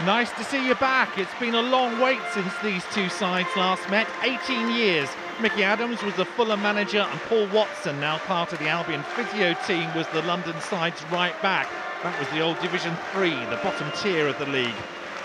Nice to see you back. It's been a long wait since these two sides last met. 18 years. Mickey Adams was the Fulham manager and Paul Watson, now part of the Albion physio team, was the London side's right back. That was the old Division 3, the bottom tier of the league.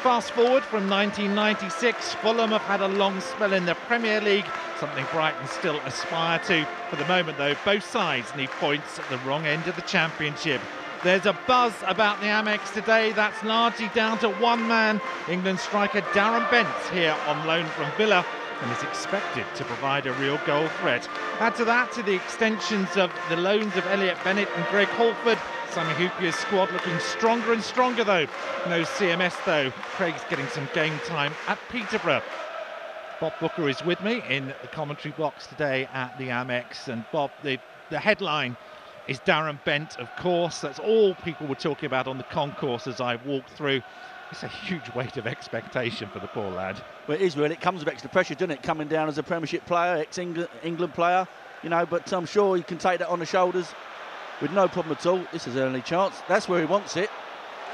Fast forward from 1996, Fulham have had a long spell in the Premier League, something Brighton still aspire to. For the moment though, both sides need points at the wrong end of the Championship. There's a buzz about the Amex today. That's largely down to one man, England striker Darren Bent, here on loan from Villa, and is expected to provide a real goal threat. Add to that, to the extensions of the loans of Elliot Bennett and Greg Halford. Sami Hyypiä's squad looking stronger and stronger though. No CMS though. Craig's getting some game time at Peterborough. Bob Booker is with me in the commentary box today at the Amex. And Bob, the headline is Darren Bent, of course. That's all people were talking about on the concourse as I walked through. It's a huge weight of expectation for the poor lad. Well, it is really. It comes with extra pressure, doesn't it? Coming down as a Premiership player, ex-England player, you know, but I'm sure he can take that on the shoulders with no problem at all. This is an early chance. That's where he wants it.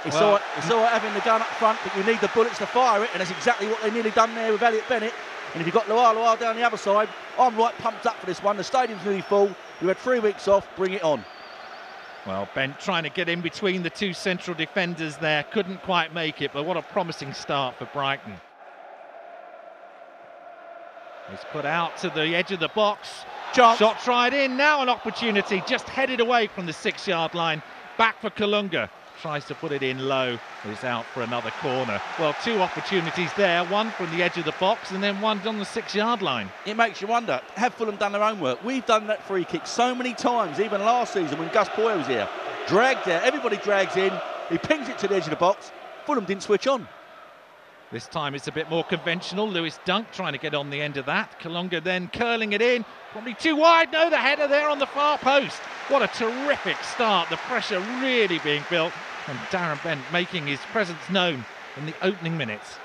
It's all right having the gun up front, but you need the bullets to fire it, and that's exactly what they nearly done there with Elliot Bennett. And if you've got Luar down the other side, I'm right pumped up for this one. The stadium's nearly full. You had 3 weeks off. Bring it on. Well, Bent trying to get in between the two central defenders there. Couldn't quite make it, but what a promising start for Brighton. He's put out to the edge of the box. Chance. Shot tried in, now an opportunity, just headed away from the 6-yard line. Back for Kalunga, tries to put it in low, is out for another corner. Well, two opportunities there, one from the edge of the box and then one on the 6-yard line. It makes you wonder, have Fulham done their own work? We've done that free kick so many times, even last season when Gus Poyet was here. Dragged out, everybody drags in, he pings it to the edge of the box, Fulham didn't switch on. This time it's a bit more conventional. Lewis Dunk trying to get on the end of that. Kalunga then curling it in. Probably too wide. No, the header there on the far post. What a terrific start. The pressure really being built. And Darren Bent making his presence known in the opening minutes.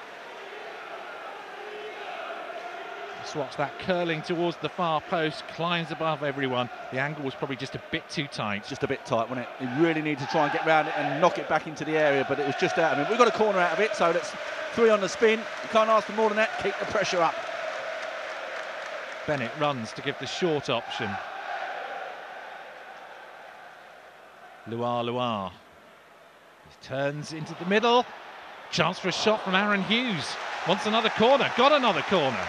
Just watch that curling towards the far post. Climbs above everyone. The angle was probably just a bit too tight. Just a bit tight, wasn't it? He really needed to try and get round it and knock it back into the area, but it was just out of him. We've got a corner out of it, so that's 3 on the spin. You can't ask for more than that. Keep the pressure up. Bennett runs to give the short option. Luar. He turns into the middle. Chance for a shot from Aaron Hughes. Wants another corner. Got another corner.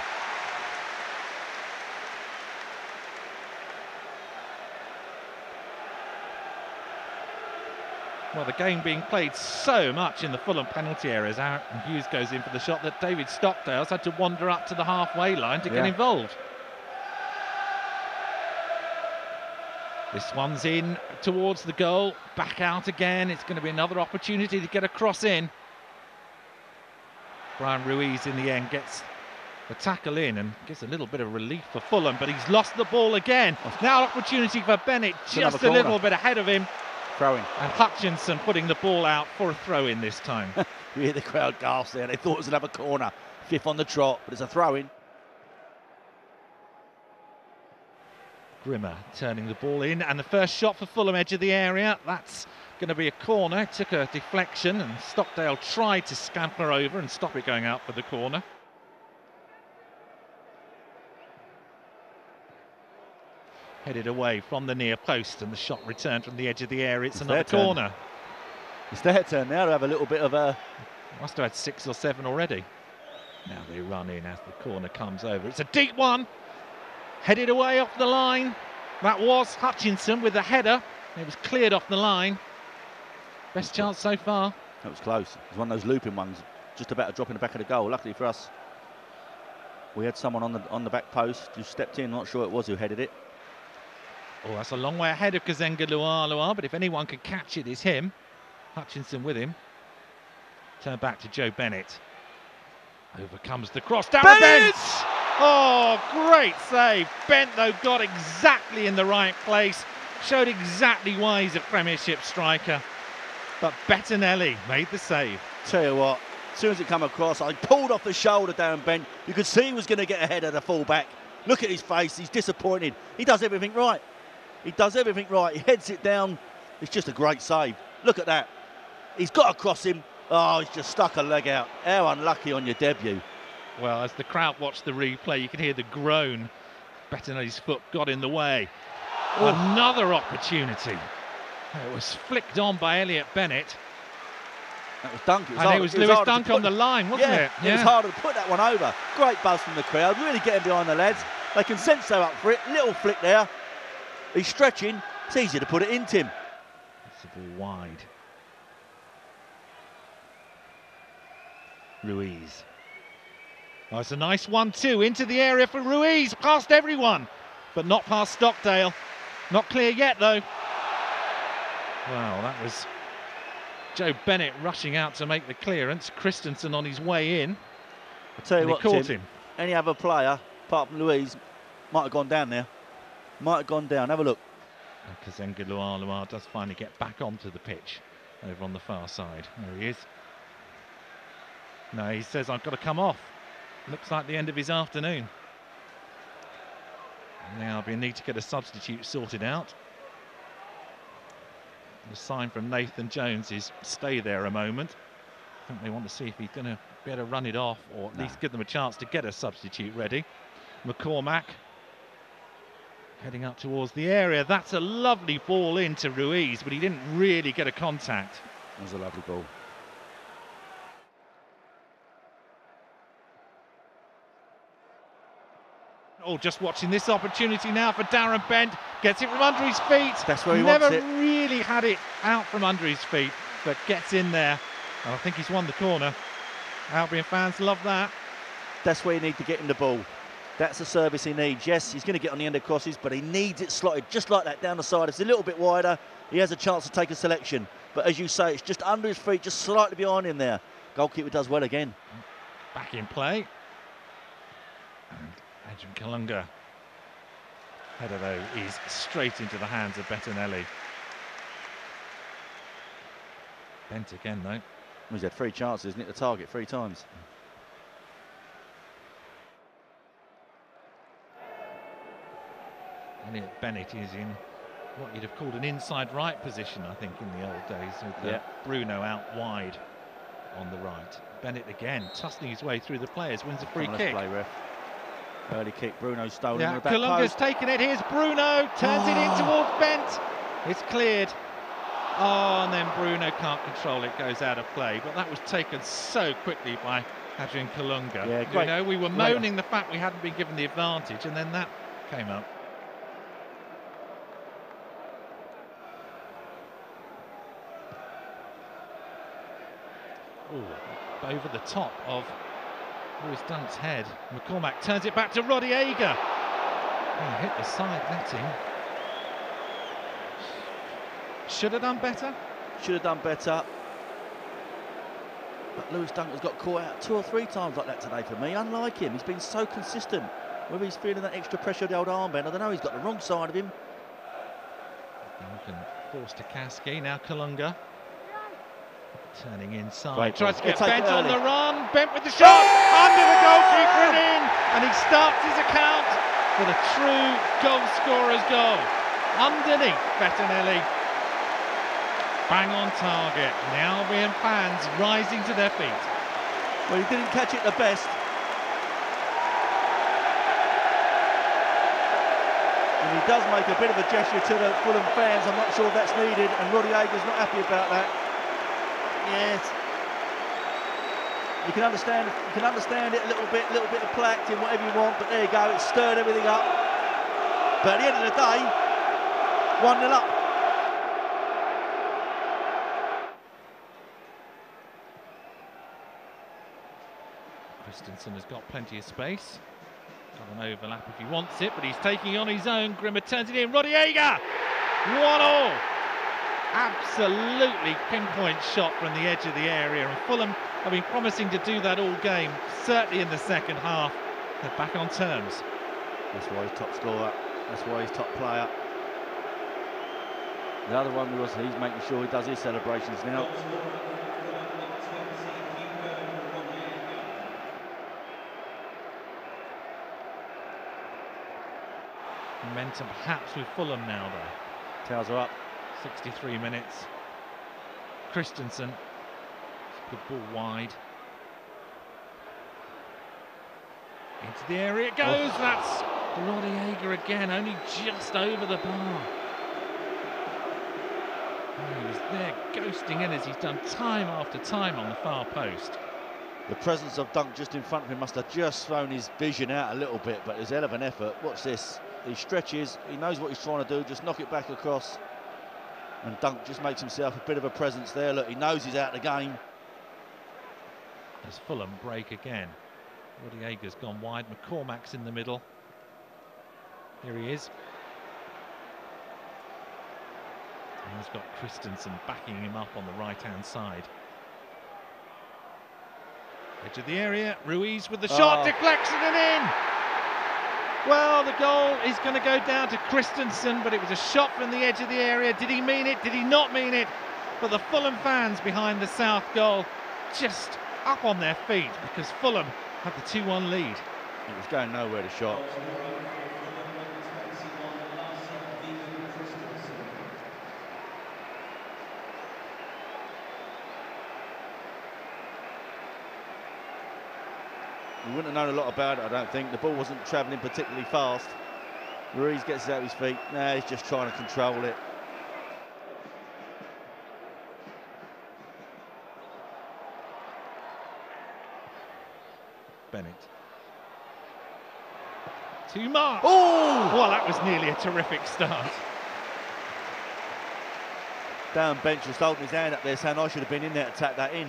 Well, the game being played so much in the Fulham penalty areas. Aaron Hughes goes in for the shot that David Stockdale's had to wander up to the halfway line to get involved. This one's in towards the goal, back out again. It's going to be another opportunity to get a cross in. Brian Ruiz in the end gets the tackle in and gives a little bit of relief for Fulham, but he's lost the ball again. Now an opportunity for Bennett, just a little bit ahead of him. Throw-in. And Hutchinson putting the ball out for a throw-in this time. You hear the crowd gasp there. They thought it was another corner. 5th on the trot, but it's a throw-in. Grimmer turning the ball in, and the first shot for Fulham, edge of the area. That's going to be a corner. Took a deflection, and Stockdale tried to scamper over and stop it going out for the corner. Headed away from the near post, and the shot returned from the edge of the area. It's another corner. It's their turn now to have a little bit of a... Must have had 6 or 7 already. Now they run in as the corner comes over. It's a deep one. Headed away off the line. That was Hutchinson with the header. It was cleared off the line. Best chance so far. That was close. It was one of those looping ones, just about to drop in the back of the goal. Luckily for us, we had someone on the back post who stepped in. Not sure it was who headed it. Oh, that's a long way ahead of Kazenga Luar, but if anyone could catch it, it's him. Hutchinson with him. Turn back to Joe Bennett. Over comes the cross. Darren Bent! Oh, great save. Bent, though, got exactly in the right place. Showed exactly why he's a Premiership striker. But Bettinelli made the save. Tell you what, as soon as it come across, I pulled off the shoulder Darren Bent. You could see he was going to get ahead of the full-back. Look at his face. He's disappointed. He does everything right. He does everything right. He heads it down. It's just a great save. Look at that. He's got to cross him. Oh, he's just stuck a leg out. How unlucky on your debut. Well, as the crowd watched the replay, you could hear the groan. Bettinelli's foot got in the way. Oh. Another opportunity. It was flicked on by Elliot Bennett. That was Dunk. It was Lewis Dunk on the line, wasn't it? Yeah, it was harder to put that one over. Great buzz from the crowd, really getting behind the lads. They can sense they're up for it. Little flick there. He's stretching. It's easy to put it in, Tim. It's a ball wide. Ruiz. Oh, it's a nice 1-2 into the area for Ruiz, past everyone, but not past Stockdale. Not clear yet, though. Wow, that was Joe Bennett rushing out to make the clearance. Christensen on his way in. I'll tell you what, Tim, him. Any other player, apart from Ruiz, might have gone down there. Might have gone down. Have a look. Kazenga Luar does finally get back onto the pitch over on the far side. There he is. No, he says, I've got to come off. Looks like the end of his afternoon. Now we need to get a substitute sorted out. The sign from Nathan Jones is stay there a moment. I think they want to see if he's going to be able to run it off, or at least give them a chance to get a substitute ready. McCormack heading up towards the area. That's a lovely ball into Ruiz, but he didn't really get a contact. That was a lovely ball. Oh, just watching this opportunity now for Darren Bent. Gets it from under his feet. That's where he Never wants it. really had it out from under his feet, but gets in there. And I think he's won the corner. Albion fans love that. That's where you need to get him the ball. That's the service he needs. Yes, he's going to get on the end of crosses, but he needs it slotted just like that down the side. If it's a little bit wider, he has a chance to take a selection. But as you say, it's just under his feet, just slightly behind him there. Goalkeeper does well again. Back in play. And Adrian Kalunga. Header, though, is straight into the hands of Bettinelli. Bent again, though. He's had 3 chances, isn't it? The target 3 times. Elliot Bennett is in what you'd have called an inside right position, I think, in the old days, with Bruno out wide on the right. Bennett again, tussling his way through the players, wins a free kick. Play, ref. Early kick, Bruno stolen. Yeah, Kalunga's taken it. Here's Bruno, turns it in towards Bent. It's cleared. Oh, and then Bruno can't control it, goes out of play. But that was taken so quickly by Adrian Kalunga. Yeah, great. You know, we were moaning the fact we hadn't been given the advantage, and then that came up. Ooh, over the top of Lewis Dunk's head. McCormack turns it back to Rodiega. He hit the side netting. Should have done better. Should have done better. But Lewis Dunk has got caught out 2 or 3 times like that today for me. Unlike him, he's been so consistent. Whether he's feeling that extra pressure of the old armband, I don't know. He's got the wrong side of him. Duncan forced to Kaski. Now Kalunga. Turning inside, right, tries to get Bent on the run, Bent with the shot, under the goalkeeper and in, and he starts his account with a true goal scorer's goal. Underneath Bettinelli, bang on target. The Albion fans rising to their feet. Well, he didn't catch it the best. And he does make a bit of a gesture to the Fulham fans. I'm not sure that's needed, and Rodiega's not happy about that. Yes, you can understand it a little bit of play acting, whatever you want, but there you go, it stirred everything up. But at the end of the day, 1-0 up. Christensen has got plenty of space. Got an overlap if he wants it, but he's taking on his own. Grimmer turns it in. Rodiega! 1-1. Absolutely pinpoint shot from the edge of the area, and Fulham have been promising to do that all game, certainly in the second half. They're back on terms. That's why he's top scorer, that's why he's top player. The other one was he's making sure he does his celebrations now. Momentum perhaps with Fulham now, though. Tails are up. 63 minutes. Christensen Good ball wide. Into the area it goes. Oh. That's Roddy again, only just over the bar. Oh, he was there ghosting in as he's done time after time on the far post. The presence of Dunk just in front of him must have just thrown his vision out a little bit, but there's a hell of an effort. Watch this. He stretches, he knows what he's trying to do, just knock it back across. And Dunk just makes himself a bit of a presence there. Look, he knows he's out of the game. As Fulham break again. Roddy Ager's gone wide, McCormack's in the middle. Here he is. And he's got Christensen backing him up on the right-hand side. Edge of the area, Ruiz with the shot, deflection and in! Well, the goal is going to go down to Christensen, but it was a shot from the edge of the area. Did he mean it? Did he not mean it? But the Fulham fans behind the South goal just up on their feet because Fulham had the 2-1 lead. It was going nowhere, the shot. We wouldn't have known a lot about it, I don't think. The ball wasn't travelling particularly fast. Ruiz gets it out of his feet. Nah, he's just trying to control it. Bennett. To March. Oh! Well, that was nearly a terrific start. Darren Bent just holding his hand up there saying I should have been in there to tap that in.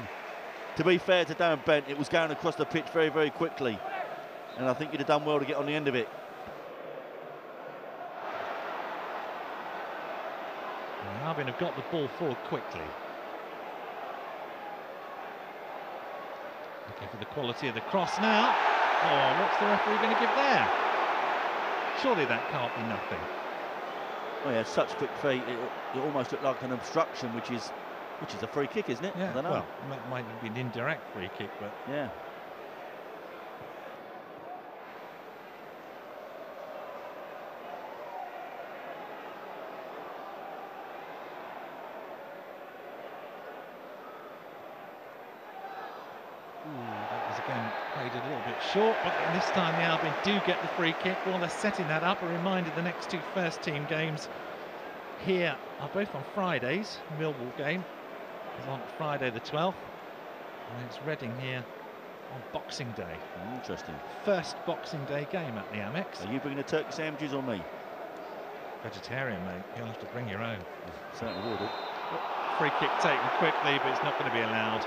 To be fair to Darren Bent, it was going across the pitch very, very quickly. And I think he'd have done well to get on the end of it. And Albion have got the ball forward quickly. Looking for the quality of the cross now. Oh, what's the referee going to give there? Surely that can't be nothing. Well, he had such quick feet, it almost looked like an obstruction, which is a free kick, isn't it? Yeah, I don't know. Well, that might be an indirect free kick, but yeah. That was again played a little bit short, but this time the Albion do get the free kick. Well, they're setting that up. A reminder, the next two first team games here are both on Fridays. Millwall game is on Friday the 12th, and it's Reading here on Boxing Day. Interesting. First Boxing Day game at the Amex. Are you bringing the turkey sandwiches or me? Vegetarian, mate. You'll have to bring your own. Certainly would. Free kick taken quickly, but it's not going to be allowed.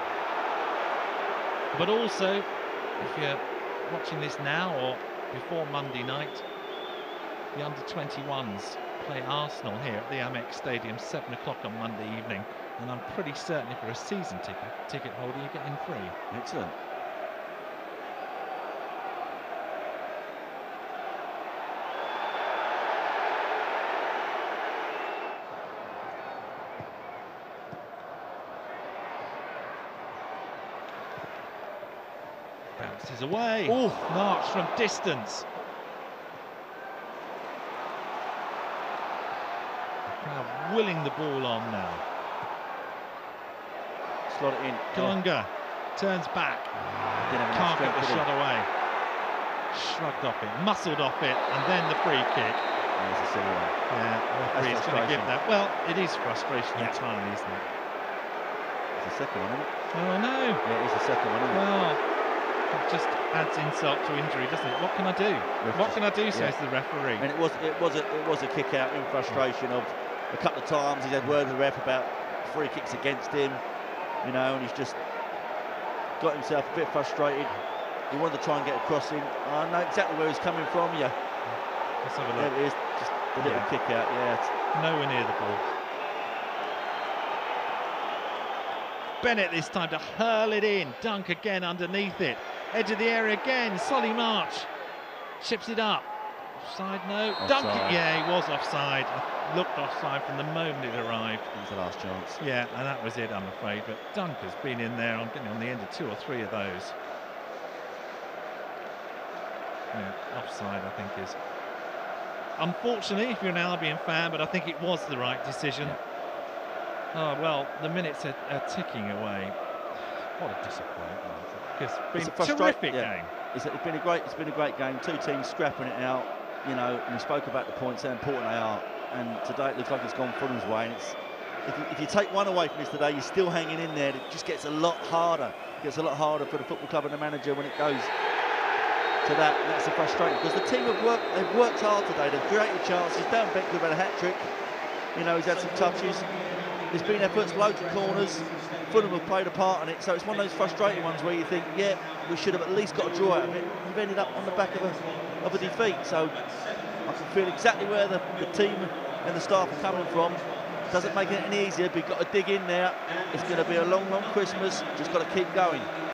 But also, if you're watching this now or before Monday night, the under-21s play Arsenal here at the Amex Stadium, 7 o'clock on Monday evening. And I'm pretty certain if you're a season ticket holder, you get in free. Excellent. Bounces away. Ooh. March from distance. The crowd willing the ball on now. Slot it in. Kalunga turns back. Can't get the shot away. Shrugged off it, muscled off it, and then the free kick. That's a silly one. Yeah, the referee's going to give that. Well, it is frustration entirely, isn't it? It's the second one, isn't it? Oh no. Yeah, it is the second one, isn't it? Well, it just adds insult to injury, doesn't it? What can I do? What can I do, says the referee. And it was a kick out in frustration of a couple of times he's had word with the ref about free kicks against him, you know, and he's just got himself a bit frustrated. He wanted to try and get a cross in. I know exactly where he's coming from. Yeah. Let's have a look. There it is. Just a little kick out. Yeah. Nowhere near the ball. Bennett this time to hurl it in. Dunk again underneath it. Edge of the area again. Solly March chips it up. Offside, no. Offside. Dunk it. Yeah, he was offside. Looked offside from the moment it arrived. It was the last chance. Yeah, and that was it, I'm afraid. But Dunk has been in there. I'm getting on the end of 2 or 3 of those. Yeah, offside, I think, is unfortunately if you're an Albion fan, but I think it was the right decision. Yeah. Oh well, the minutes are ticking away. What a disappointment. It's It's been a a terrific game. It's been a great game. Two teams scrapping it out. You know, and we spoke about the points, how important they are. And today it looks like it's gone Fulham's way. And it's, if you take one away from this today, you're still hanging in there. It just gets a lot harder. It gets a lot harder for the football club and the manager when it goes to that. And that's the frustration, because the team they've worked hard today. They've created chances. Dan Beckwith had a hat-trick. You know, he's had some touches. There's been efforts, loads of corners. Fulham have played a part in it, so it's one of those frustrating ones where you think, yeah, we should have at least got a draw out of it. We've ended up on the back of a defeat, so I can feel exactly where the team and the staff are coming from. Doesn't make it any easier, but you've got to dig in there. It's going to be a long, long Christmas. Just got to keep going.